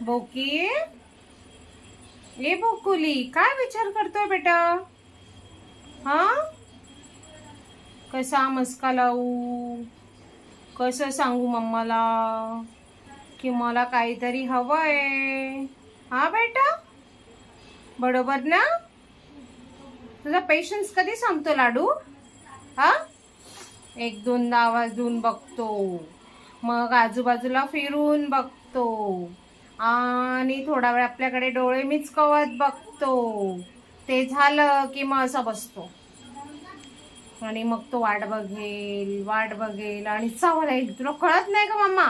बोकी, ए बोकुली, काय विचार करतोय बेटा? हा, कसा मस्का लावू? कसं सांगू मम्माला की मला काहीतरी हवंय? हा बेटा, बरोबर ना? तुझा पेशन्स कधी संपतो लाडू? हा, एक दोनदा आवाज देऊन बघतो, मग आजूबाजूला फिरून बघतो आणि थोडा वेळ आपल्याकडे डोळे मिचकवत बघतो. ते झालं की मग असा बसतो आणि मग तो वाट बघेल आणि चावला येईल. तुला कळत नाही का मम्मा?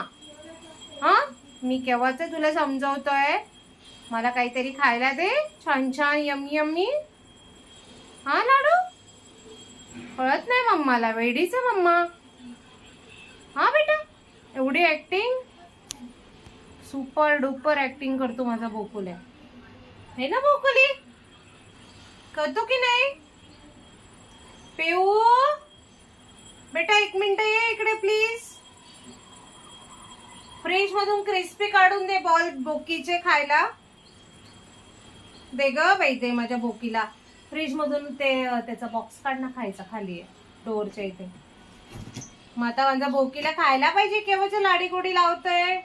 हा, मी केव्हाच तुला समजवतोय, मला काहीतरी खायला दे, छान छान यम्मी यम्मी. हा लाडू, कळत नाही मम्माला, वेडीच आहे मम्मा. हा बेटा, एवढी ऍक्टिंग, सुपर डुपर ऍक्टिंग करतो माझा बोकुल्या, हे ना बोकुली? करतो की नाही? पेऊ बेटा, एक मिनिट ये इकडे प्लीज. फ्रीज मधून क्रिस्पी काढून दे बॉल बोकीचे खायला. दे ग बाई, ते माझ्या बोकीला फ्रीज मधून ते त्याचा बॉक्स काढ ना, खायचा खाली आहे डोअरच्या इथे. मग आता माझ्या बोकीला खायला पाहिजे, केव्हाच लाडी गोडी लावतोय,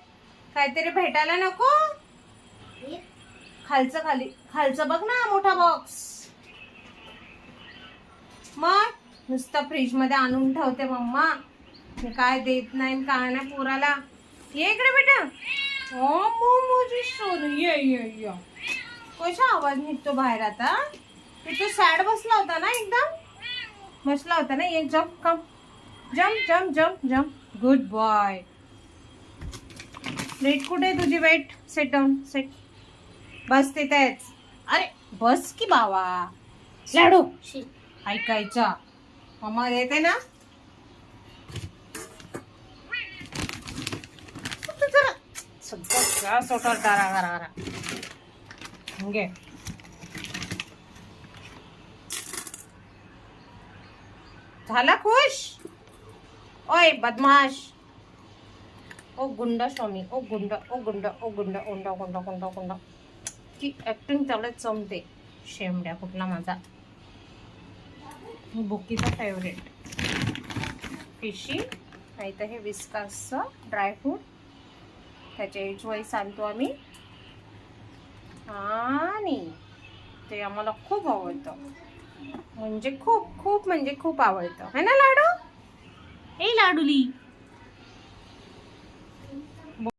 काहीतरी भेटायला नको? खालचं बघ ना, मोठा बॉक्स. मग नुसतं फ्रीज मध्ये आणून ठेवते मम्मा, मी काय देत नाही काय नाही पोराला. ये इकडे बेटा. ओ मोमोजी सोनू, ये ये ये. कसा आवाज निघतो बाहेर आता? तू सॅड बसला होता ना, एकदम बसला होता ना. एक jump, come jump jump jump jump, good boy. Wait कुठे आहे तुझी? Wait, sit down, sit. बस तिथेच. अरे बस की बाबा, लाडू ऐकायचा. मम्मा येते ना, सगळं सोटर टारा घे. झाला खुश? ओय बदमाश, ओ गुंडा स्वामी, ओ गुंडा, ओ गुंडा, ओ गुंडा, गुंडा गुंडा गुंडा गुंडा. ती ऍक्टिंग त्यालाच जमते, शेमड्या कुठला माझा. बुकीचा फेवरेट फिशी, नाही तर हे विस्कासचं ड्रायफ्रूट, त्याच्या एज वाईज आणतो आम्ही आणि ते आम्हाला खूप आवडतं, म्हणजे खूप खूप म्हणजे खूप आवडतं, है ना लाडू? ए लाडूली.